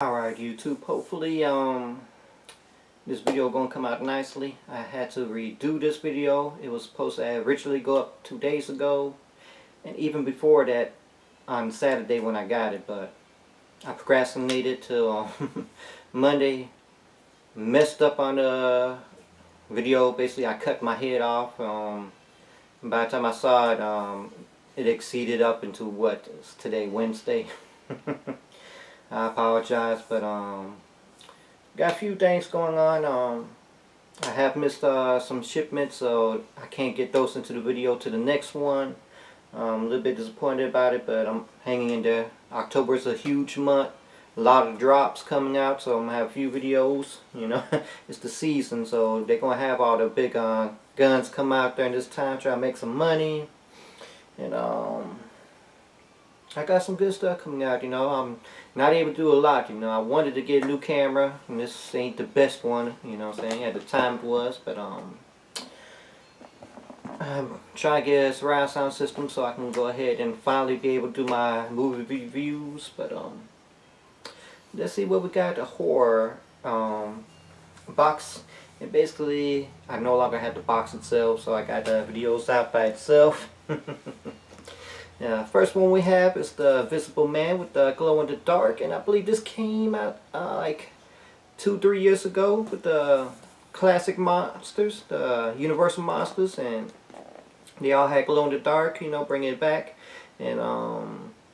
Alright YouTube, hopefully this video gonna come out nicely. I had to redo this video. It was supposed to originally go up 2 days ago, and even before that on Saturday when I got it, but I procrastinated till Monday. Messed up on the video. Basically I cut my head off. By the time I saw it, it exceeded up into what is today, Wednesday. I apologize, but got a few things going on. I have missed some shipments, so I can't get those into the video to the next one. I'm a little bit disappointed about it, but I'm hanging in there. October is a huge month, a lot of drops coming out, so I'm gonna have a few videos. You know, it's the season, so they're gonna have all the big guns come out during this time, try to make some money, and I got some good stuff coming out. You know, I'm not able to do a lot. You know, I wanted to get a new camera, and this ain't the best one. You know what I'm saying? At the time it was, but I'm trying to get a surround sound system so I can go ahead and finally be able to do my movie reviews. But let's see what we got. The horror box. And basically, I no longer have the box itself, so I got the videos out by itself. First one we have is the Visible Man with the glow in the dark, and I believe this came out like 2-3 years ago with the classic monsters, the Universal monsters, and they all had glow in the dark. You know, bringing it back, and I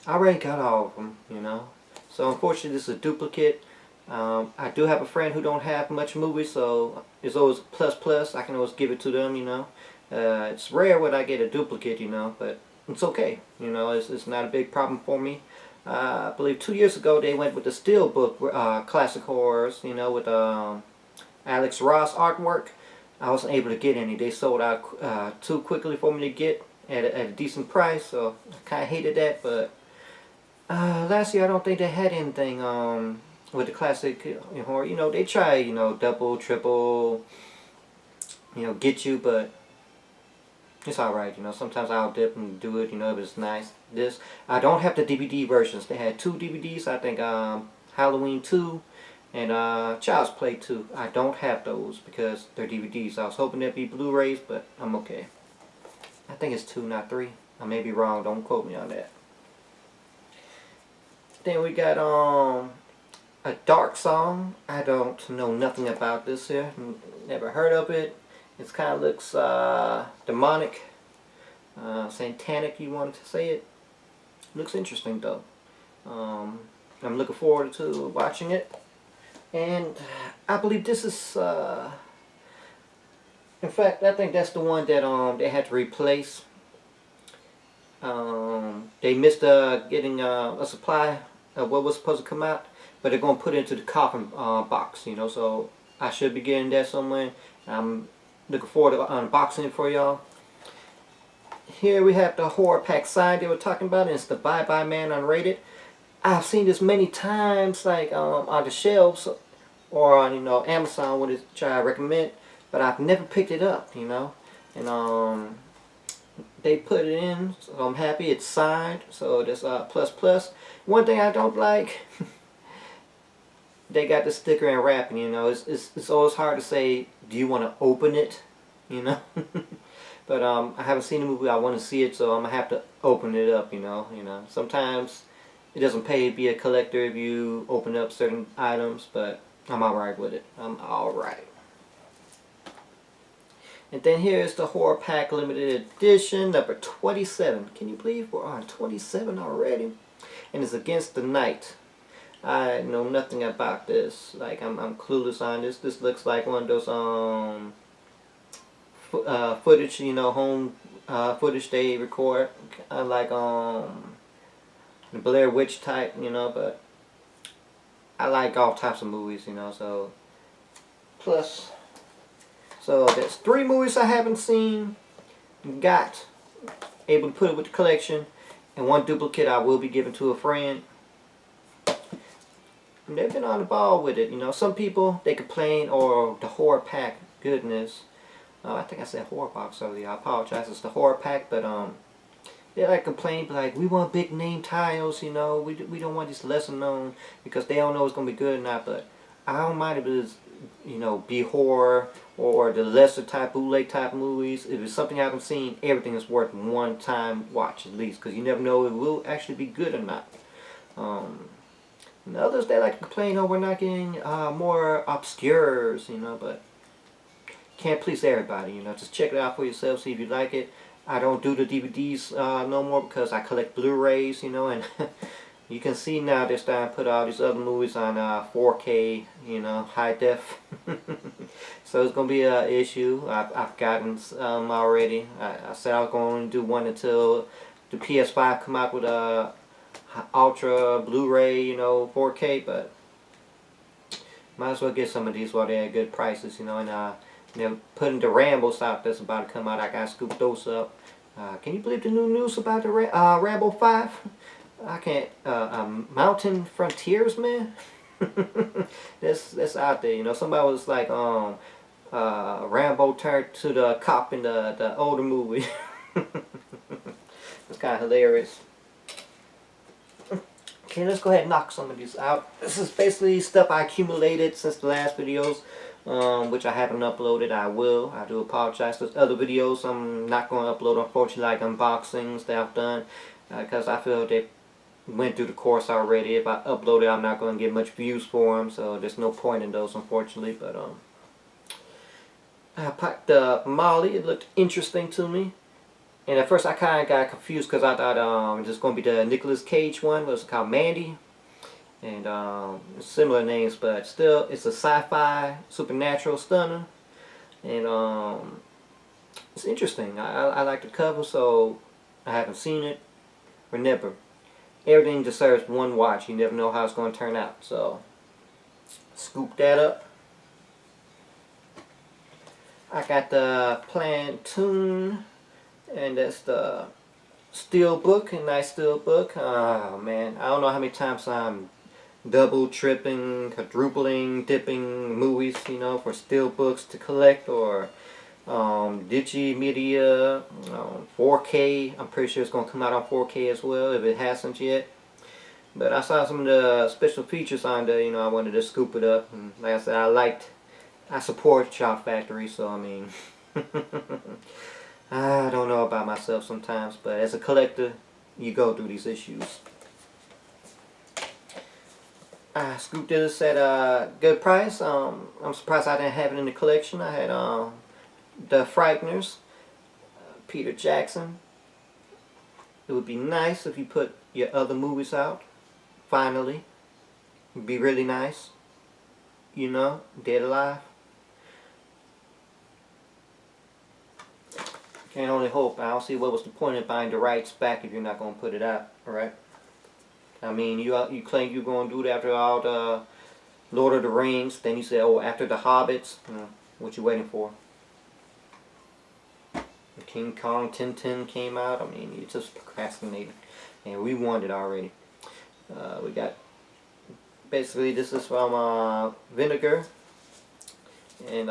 already got all of them. You know, so unfortunately this is a duplicate. I do have a friend who don't have much movies, so it's always plus. I can always give it to them. You know, it's rare when I get a duplicate. You know, but it's okay. You know, it's not a big problem for me. I believe 2 years ago they went with the Steelbook classic horrors, you know, with Alex Ross artwork. I wasn't able to get any. They sold out too quickly for me to get at a decent price, so I kind of hated that. But last year I don't think they had anything with the classic horror. You know, they try, you know, double, triple, you know, get you, but it's alright. You know, sometimes I'll dip and do it, you know, if it's nice. This, I don't have the DVD versions. They had 2 DVDs, I think, Halloween 2 and Child's Play 2. I don't have those because they're DVDs. I was hoping they'd be Blu-rays, but I'm okay. I think it's 2, not 3. I may be wrong, don't quote me on that. Then we got a dark song. I don't know nothing about this here. Never heard of it. It kind of looks demonic, satanic, you wanted to say it. Looks interesting though. I'm looking forward to watching it. And I believe this is, in fact, I think that's the one that they had to replace. They missed getting a supply of what was supposed to come out, but they're going to put it into the coffin box, you know, so I should be getting that somewhere. I'm looking forward to unboxing it for y'all. Here we have the horror pack sign they were talking about, and it's the Bye Bye Man Unrated. I've seen this many times, like on the shelves or on, you know, Amazon when it's try to recommend, but I've never picked it up, you know. And they put it in, so I'm happy it's signed. So that's plus. One thing I don't like, they got the sticker and wrapping. You know, it's always hard to say, do you want to open it, you know? But I haven't seen the movie. I want to see it, so I'm gonna have to open it up. You know. Sometimes it doesn't pay to be a collector if you open up certain items, but I'm alright with it. I'm alright. And then here's the Horror Pack Limited Edition number 27. Can you believe we're on 27 already? And it's Against the Night. I know nothing about this. Like, I'm clueless on this. This looks like one of those footage, you know, home footage they record, like the Blair Witch type, you know. But I like all types of movies, you know. So plus, so there's 3 movies I haven't seen. Got able to put it with the collection, and 1 duplicate I will be giving to a friend. They've been on the ball with it, you know. Some people, they complain, or the horror pack, goodness. I think I said horror box earlier. I apologize. It's the horror pack, but they like complain like, we want big name titles, you know, we don't want these lesser known because they don't know it's gonna be good or not. But I don't mind if it's, you know, be horror or the lesser type bootleg type movies. If it's something I haven't seen, everything is worth one time watch at least, because you never know if it will actually be good or not. And others, they like to complain, oh, we're not getting more obscures, you know, but can't please everybody, you know. Just check it out for yourself, see if you like it. I don't do the DVDs no more because I collect Blu-rays, you know, and you can see now they're starting to put all these other movies on 4K, you know, high def. So it's going to be an issue. I've gotten some already. I said I was going to do one until the PS5 come out with a Ultra Blu-ray, you know, 4K, but might as well get some of these while they're at good prices, you know, and they're putting the Rambos out that's about to come out. I gotta scoop those up. Can you believe the new news about the Rambo 5? I can't. Mountain Frontiers, man. that's out there, you know. Somebody was like, Rambo turned to the cop in the older movie. It's kind of hilarious. Okay, let's go ahead and knock some of these out. This is basically stuff I accumulated since the last videos, which I haven't uploaded. I will. I do apologize. There's other videos I'm not going to upload, unfortunately, like unboxings that I've done, because I feel they went through the course already. If I upload it, I'm not going to get much views for them, so there's no point in those, unfortunately. But I packed Molly. It looked interesting to me. And at first I kind of got confused because I thought it was going to be the Nicolas Cage one. It was called Mandy. And similar names, but still it's a sci-fi supernatural stunner. And it's interesting. I like the cover, so I haven't seen it. Remember, everything deserves one watch. You never know how it's going to turn out. So scoop that up. I got the Platoon. And that's the steel book, a nice steel book. Oh man, I don't know how many times I'm double, tripping, quadrupling, dipping movies, you know, for steel books to collect, or Digimedia 4K. I'm pretty sure it's going to come out on 4K as well if it hasn't yet. But I saw some of the special features on there, you know, I wanted to scoop it up. And like I said, I support Shop Factory, so I mean... I don't know about myself sometimes, but as a collector, you go through these issues. I scooped this at a good price. I'm surprised I didn't have it in the collection. I had the Frighteners, Peter Jackson. It would be nice if you put your other movies out, finally. It would be really nice. You know, Dead Alive. Can only hope. I don't see what was the point of buying the rights back if you're not going to put it out, alright? I mean, you claim you're going to do it after all the Lord of the Rings, then you say, oh, after the Hobbits. What you waiting for? King Kong Tintin came out. I mean, you just procrastinating. And we wanted it already. We got, basically, this is from Vinegar. And,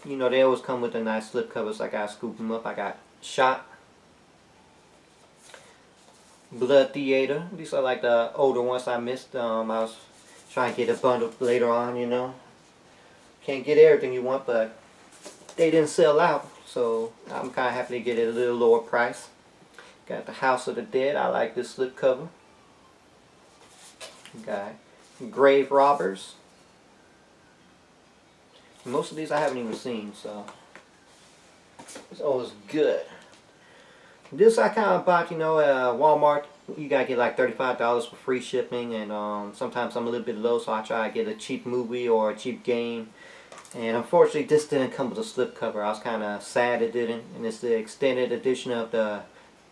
you know, they always come with the nice slip covers. I gotta scoop them up. I got Shot, Blood Theater. These are like the older ones I missed. I was trying to get a bundle later on, you know. Can't get everything you want, but they didn't sell out. So I'm kind of happy to get it at a little lower price. Got the House of the Dead. I like this slip cover. Got Grave Robbers. Most of these I haven't even seen, so it's always good. This I kind of bought, you know, at Walmart. You gotta get like $35 for free shipping, and sometimes I'm a little bit low, so I try to get a cheap movie or a cheap game. And unfortunately, this didn't come with a slipcover. I was kind of sad it didn't. And it's the extended edition of the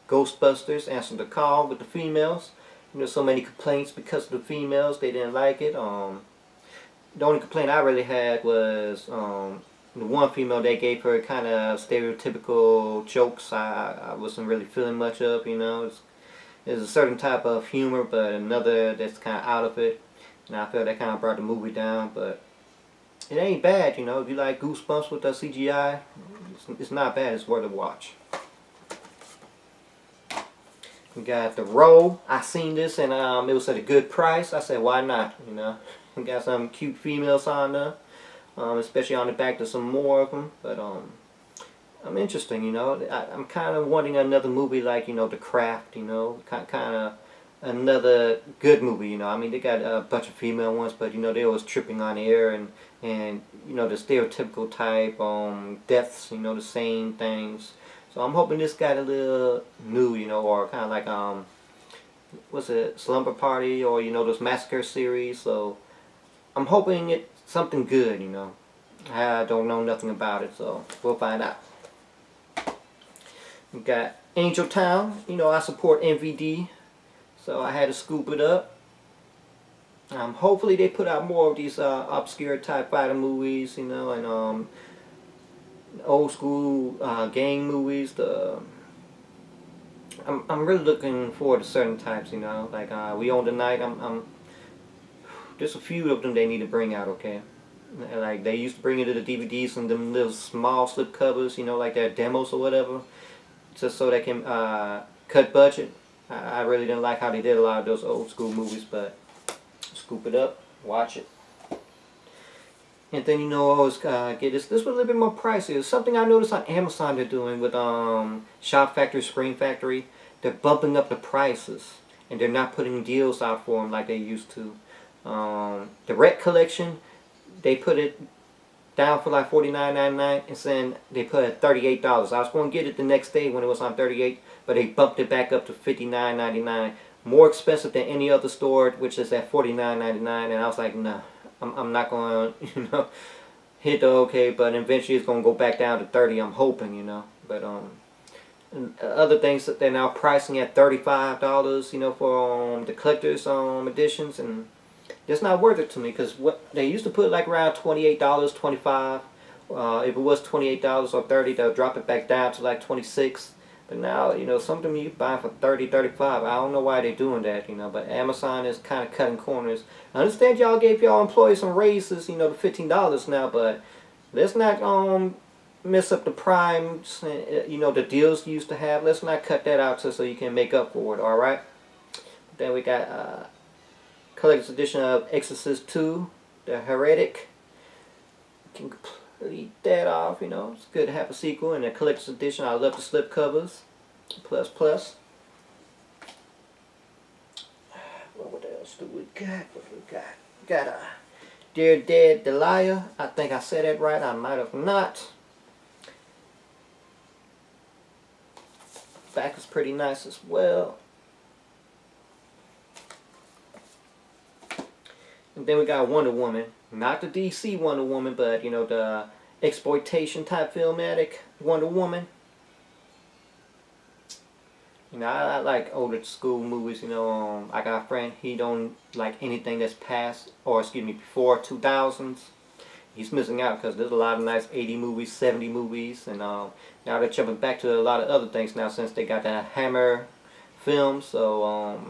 Ghostbusters Answer the Call with the females. You know, so many complaints because of the females. They didn't like it. The only complaint I really had was the one female, they gave her kind of stereotypical jokes I wasn't really feeling much of, you know. There's a certain type of humor, but another that's kind of out of it. And I felt that kind of brought the movie down, but it ain't bad, you know. If you like Goosebumps with the CGI, it's not bad. It's worth a watch. We got the roll. I seen this and it was at a good price. I said, why not? You know, we got some cute females on there, especially on the back. There's some more of them, but I'm interesting. You know, I'm kind of wanting another movie like, you know, The Craft. You know, kind of another good movie. You know, I mean, they got a bunch of female ones, but you know, they always tripping on air and you know, the stereotypical type deaths. You know, the same things. So I'm hoping this got a little new, you know, or kind of like what's it, Slumber Party, or you know, those massacre series. So I'm hoping it's something good, you know. I don't know nothing about it, so we'll find out. We got Angel Town. You know, I support NVD, so I had to scoop it up. Hopefully they put out more of these obscure type fighter movies, you know, and old school gang movies. I'm really looking forward to certain types, you know, like We Own the Night. There's a few of them they need to bring out, okay? Like they used to bring it to the DVDs and them little small slip covers, you know, like their demos or whatever, just so they can cut budget. I really didn't like how they did a lot of those old school movies, but scoop it up, watch it. And then, you know, I always get this. This was a little bit more pricey. It's something I noticed on Amazon they're doing with Shop Factory, Screen Factory. They're bumping up the prices, and they're not putting deals out for them like they used to. The Rec Collection, they put it down for like $49.99, and then they put it at $38. I was going to get it the next day when it was on $38, but they bumped it back up to $59.99. More expensive than any other store, which is at $49.99, and I was like, nah. I'm not going to, you know, hit the okay, but eventually it's going to go back down to 30, I'm hoping, you know. But and other things that they're now pricing at $35, you know, for the collector's editions, and it's not worth it to me, because what they used to put like around $28, $25. If it was $28 or $30, they'll drop it back down to like $26. But now, you know, some of them you buy for $30, $35. I don't know why they're doing that, you know, but Amazon is kind of cutting corners. I understand y'all gave y'all employees some raises, you know, to $15 now, but let's not mess up the primes, you know, the deals you used to have. Let's not cut that out so you can make up for it, alright? Then we got collector's edition of Exorcist 2, The Heretic. You can complete that off, you know. It's good to have a sequel. And a collector's edition, I love the slip covers. Plus. What else do we got? What do we got? We got Dear Dead Delia. I think I said that right. I might have not. Back is pretty nice as well. And then we got Wonder Woman. Not the DC Wonder Woman, but, you know, the exploitation type filmatic Wonder Woman. You know, I like older school movies, you know. I got a friend, he don't like anything that's past, or excuse me, before 2000s. He's missing out because there's a lot of nice 80 movies, 70 movies, and now they're jumping back to a lot of other things now since they got that Hammer film. So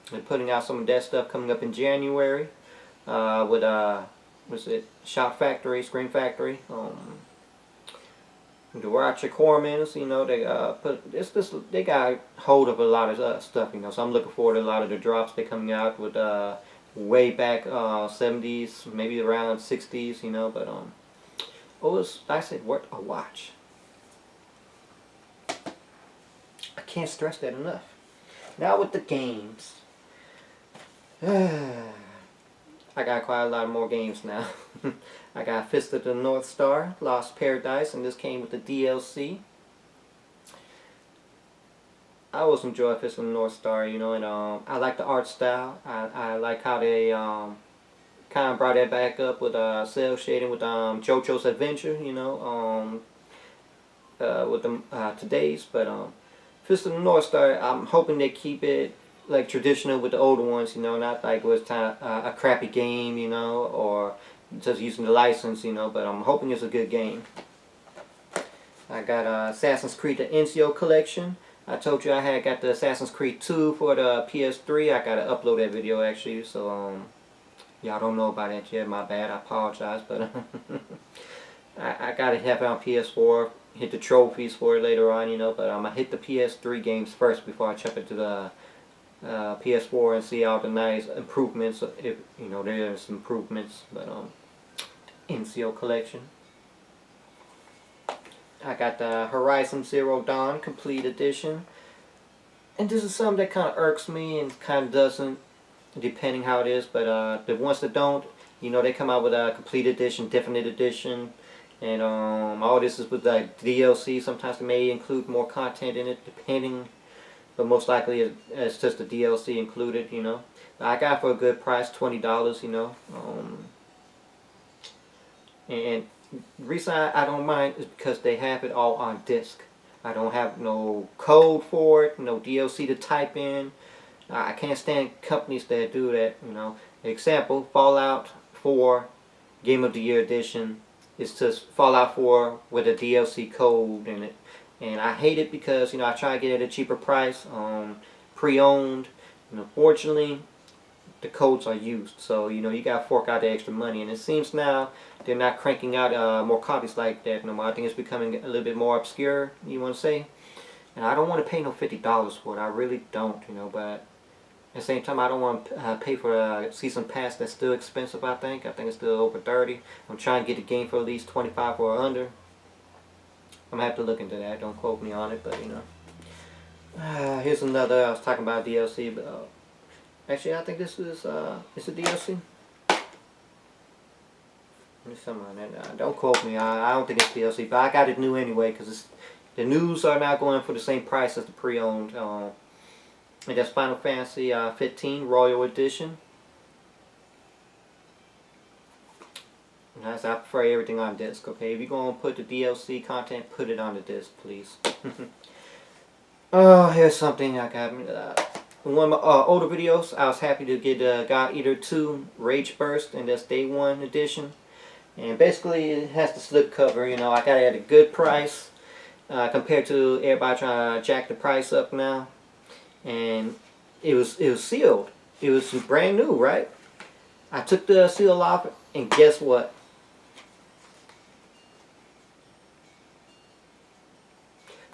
they're putting out some of that stuff coming up in January with what's it, Shop Factory, Screen Factory. Duracha Cormans, you know, they they got hold of a lot of stuff, you know. So I'm looking forward to a lot of the drops they're coming out with way back 70s, maybe around 60s, you know. But always, like I said, worth a watch. I can't stress that enough. Now with the games. I got quite a lot more games now. I got Fist of the North Star, Lost Paradise, and this came with the DLC. I always enjoy Fist of the North Star, you know, and I like the art style. I like how they kind of brought that back up with cel shading with JoJo's Adventure, you know, with the today's. But Fist of the North Star, I'm hoping they keep it like traditional with the older ones, you know, not like it was a crappy game, you know, or just using the license, you know, but I'm hoping it's a good game. I got Assassin's Creed the Ezio collection. I told you I had got the Assassin's Creed 2 for the PS3. I gotta upload that video actually, so y'all don't know about that yet, my bad, I apologize, but I gotta have it on PS4, hit the trophies for it later on, you know, but I'm gonna hit the PS3 games first before I jump into the PS4 and see all the nice improvements, if, you know, there's improvements, but, NCO collection. I got the Horizon Zero Dawn Complete Edition. And this is something that kind of irks me and kind of doesn't, depending how it is. But the ones that don't, you know, they come out with a Complete Edition, Definite Edition. And all this is with the DLC. Sometimes they may include more content in it, depending. But most likely it's just the DLC included, you know. I got it for a good price, $20, you know. And the reason I don't mind is because they have it all on disc. I don't have no code for it, no DLC to type in. I can't stand companies that do that, you know. Example, Fallout 4 Game of the Year Edition. It's just Fallout 4 with a DLC code in it. And I hate it because, you know, I try to get it at a cheaper price, pre-owned. And unfortunately, the codes are used. So, you know, you got to fork out the extra money. And it seems now they're not cranking out more copies like that no more. I think it's becoming a little bit more obscure, you want to say. And I don't want to pay no $50 for it. I really don't, you know. But at the same time, I don't want to pay for a season pass that's still expensive, I think. I think it's still over 30. I'm trying to get the game for at least 25 or under. I'm going to have to look into that. Don't quote me on it, but, you know. Here's another, I was talking about DLC, but actually I think this is it's a DLC. Don't quote me. I don't think it's DLC, but I got it new anyway because the news are now going for the same price as the pre-owned. And that's Final Fantasy 15 Royal Edition. I prefer everything on disc. Okay, if you're gonna put the DLC content, put it on the disc, please. Oh, here's something I got. One of my older videos, I was happy to get God Eater 2 Rage Burst, and that's Day 1 edition. And basically, it has the slip cover. You know, I got it at a good price compared to everybody trying to jack the price up now. And it was sealed. It was brand new, right? I took the seal off, and guess what?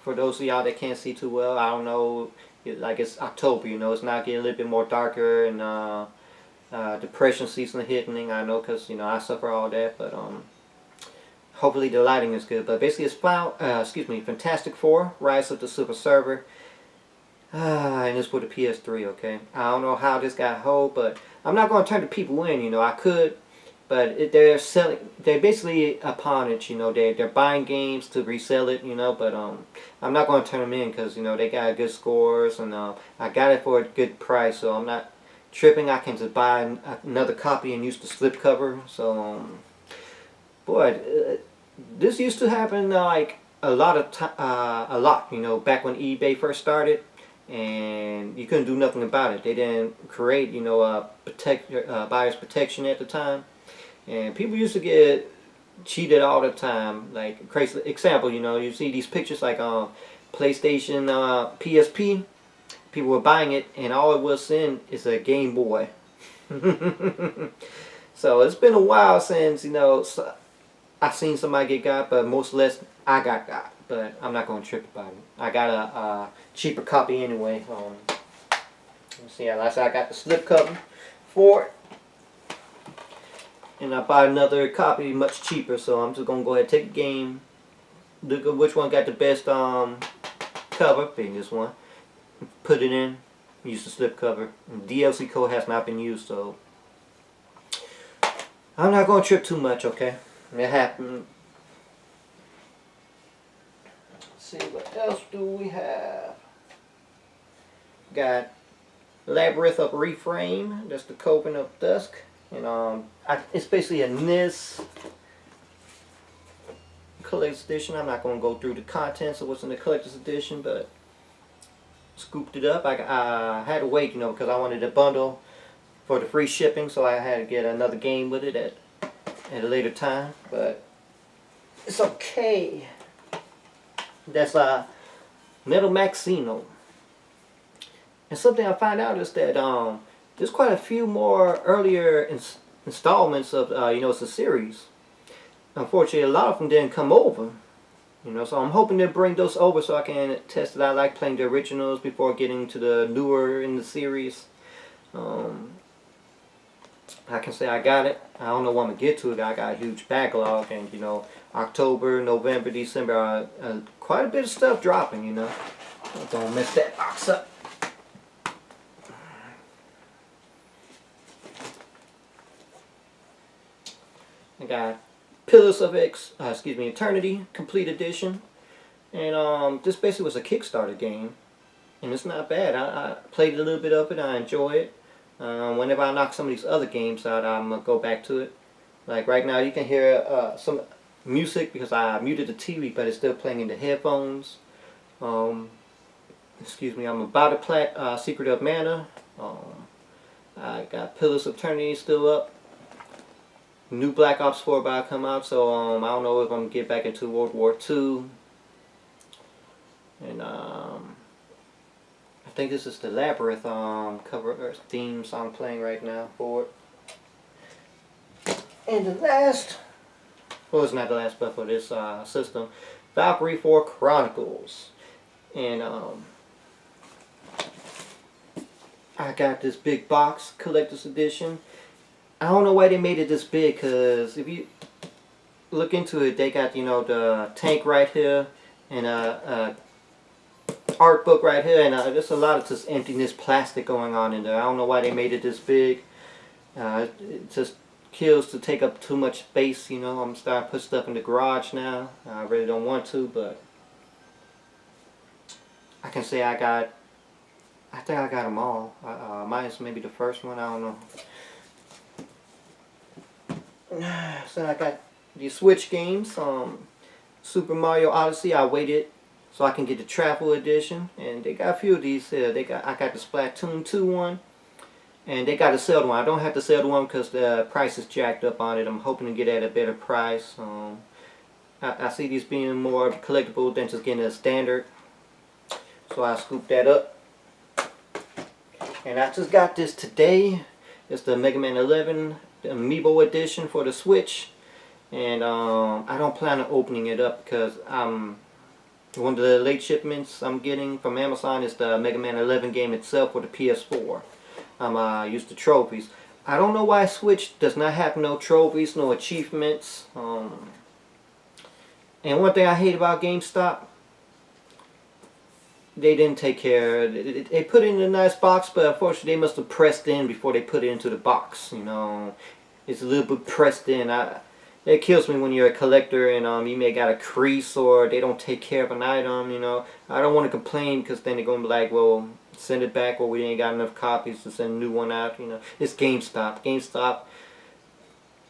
For those of y'all that can't see too well, I don't know, like it's October, you know, it's now getting a little bit more darker, and depression season hitting, I know, because, you know, I suffer all that, but hopefully the lighting is good. But basically it's Fantastic Four, Rise of the Silver Surfer, and it's for the PS3, okay? I don't know how this got hold, but I'm not going to turn the people in, you know, I could, but they're basically upon it, you know, they're buying games to resell it, you know, but I'm not going to turn them in because, you know, they got good scores, and I got it for a good price, so I'm not tripping. I can just buy another copy and use the slipcover. So, boy, this used to happen like a lot, you know, back when eBay first started, and you couldn't do nothing about it. They didn't create, you know, buyer's protection at the time. And people used to get cheated all the time, like crazy. Example, you know, you see these pictures like PlayStation, PSP. People were buying it, and all it was in is a Game Boy. So it's been a while since, you know, I've seen somebody get got, but most or less I got. But I'm not going to trip about it. I got a cheaper copy anyway. Let's see, like I said, I got the slipcover for it. And I bought another copy much cheaper, so I'm just going to go ahead and take the game, look at which one got the best cover, being this one, put it in, use the slipcover. DLC code has not been used, so I'm not going to trip too much, okay? It happened. Let's see, what else do we have? Got Labyrinth of Reframe, that's the Coven of Dusk. And it's basically a NIS collector's edition. I'm not going to go through the contents of what's in the collector's edition, but scooped it up. I had to wait, you know, because I wanted a bundle for the free shipping, so I had to get another game with it at a later time. But it's okay. That's Metal Maxino. And something I found out is that there's quite a few more earlier installments of, you know, it's a series. unfortunately, a lot of them didn't come over. You know, so I'm hoping to bring those over so I can test it. I like playing the originals before getting to the newer in the series. Um, I can say I got it. I don't know when I'm going to get to it. I got a huge backlog, and you know, October, November, December, quite a bit of stuff dropping, you know. Don't mess that box up. I got Pillars of Eternity Complete Edition, and this basically was a Kickstarter game, and it's not bad. I played a little bit of it. I enjoy it. Whenever I knock some of these other games out, I'm gonna go back to it. Like right now, you can hear some music because I muted the TV, but it's still playing in the headphones. I'm about to play Secret of Mana. I got Pillars of Eternity still up. New Black Ops 4 about to come out, so I don't know if I'm gonna get back into World War II. And I think this is the Labyrinth cover theme song I'm playing right now for it. And the last, well, it's not the last, but for this system, Valkyrie 4 Chronicles. And I got this big box, collector's edition. I don't know why they made it this big, because if you look into it, they got, you know, the tank right here, and a art book right here, and there's a lot of just emptiness plastic going on in there. I don't know why they made it this big. It just kills to take up too much space, you know. I'm starting to put stuff in the garage now. I really don't want to, but I can say I think I got them all. Minus maybe the first one, I don't know. So I got the Switch games. Super Mario Odyssey, I waited so I can get the travel edition, and they got a few of these here. I got the Splatoon 2 one, and they got a Zelda one. I don't have the Zelda one because the price is jacked up on it. I'm hoping to get it at a better price. I see these being more collectible than just getting a standard, so I scooped that up. And I just got this today. It's the Mega Man 11 the Amiibo edition for the Switch, and I don't plan on opening it up because one of the late shipments I'm getting from Amazon is the Mega Man 11 game itself for the PS4. I'm used to trophies. I don't know why Switch does not have no trophies, no achievements. And one thing I hate about GameStop, they didn't take care of it. They put it in a nice box, but unfortunately they must have pressed in before they put it into the box. You know, it's a little bit pressed in. It kills me when you're a collector and you may got a crease or they don't take care of an item. You know, I don't want to complain because then they're gonna be like, well, send it back, or we ain't got enough copies to send a new one out. You know, it's GameStop. GameStop.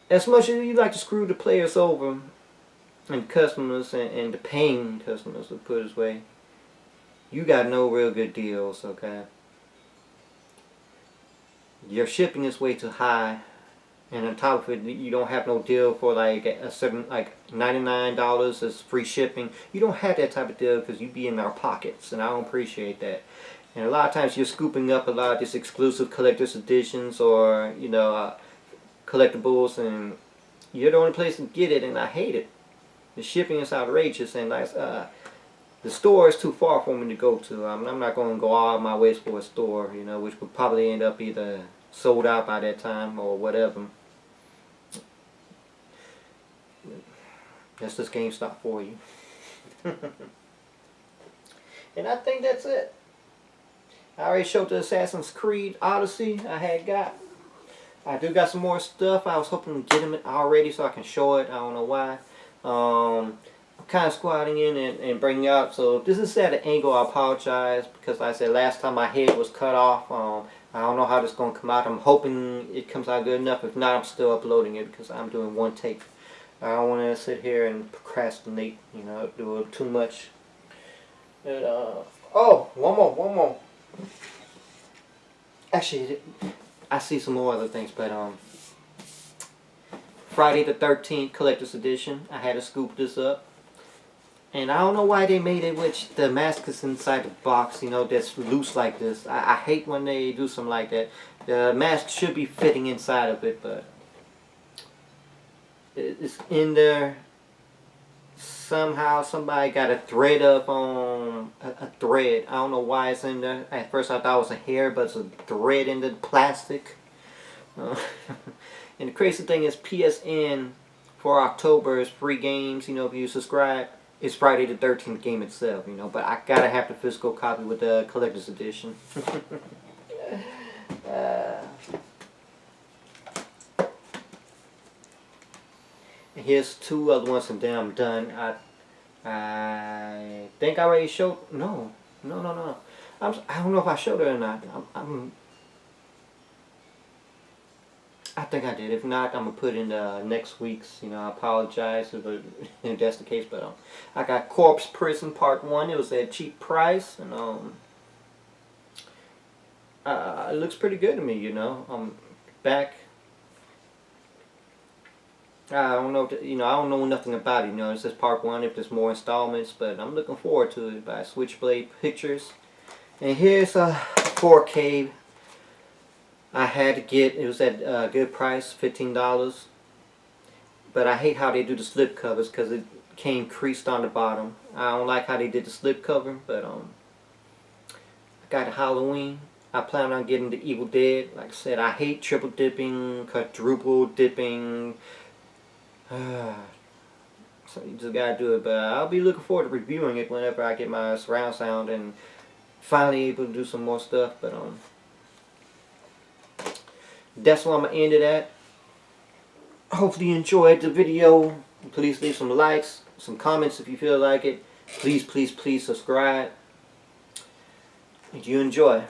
As much as you like to screw the players over and customers and the paying customers, to put it this way, you got no real good deals, okay? Your shipping is way too high, and on top of it, you don't have no deal for like a certain, like $99 is free shipping. You don't have that type of deal because you be in our pockets, and I don't appreciate that. And a lot of times you're scooping up a lot of these exclusive collector's editions or, you know, collectibles, and you're the only place to get it, and I hate it. The shipping is outrageous, and like, the store is too far for me to go to. I'm not going to go all my ways for a store, you know, which would probably end up either sold out by that time or whatever. That's just GameStop for you. And I think that's it. I already showed the Assassin's Creed Odyssey I do got some more stuff. I was hoping to get them already so I can show it. I don't know why. I'm kind of squatting in and bringing out. So if this is at an angle, I apologize because like I said last time my head was cut off. I don't know how this is going to come out. I'm hoping it comes out good enough. If not, I'm still uploading it because I'm doing one take. I don't want to sit here and procrastinate, you know, do too much. And, oh, one more. Actually, I see some more other things, but Friday the 13th Collector's Edition. I had to scoop this up. And I don't know why they made it with the mask is inside the box, you know, that's loose like this. I hate when they do something like that. The mask should be fitting inside of it, but it it's in there. Somehow somebody got a thread up on a thread. I don't know why it's in there. At first I thought it was a hair, but it's a thread in the plastic. Uh, and the crazy thing is PSN for October is free games. You know, if you subscribe, it's Friday the 13th game itself. You know, but I gotta have the physical copy with the collector's edition. And here's 2 other ones, and then I'm done. I think I already showed. No. I don't know if I showed it or not. I think I did. If not, I'm gonna put in next week's. You know, I apologize if that's the case. But I got Corpse Prison Part 1. It was at a cheap price, and it looks pretty good to me. You know, back. I don't know. You know, I don't know nothing about it. You know, this is Part 1. If there's more installments, but I'm looking forward to it. By Switchblade Pictures. And here's a 4K. I had to get. It was at a good price, $15. But I hate how they do the slip covers because it came creased on the bottom. I don't like how they did the slip cover. But I got a Halloween. I plan on getting the Evil Dead. Like I said, I hate triple dipping, quadruple dipping. So you just gotta do it, but I'll be looking forward to reviewing it whenever I get my surround sound and finally able to do some more stuff. But that's where I'm gonna end it at. Hopefully you enjoyed the video. Please leave some likes, some comments if you feel like it. Please subscribe. If you enjoy.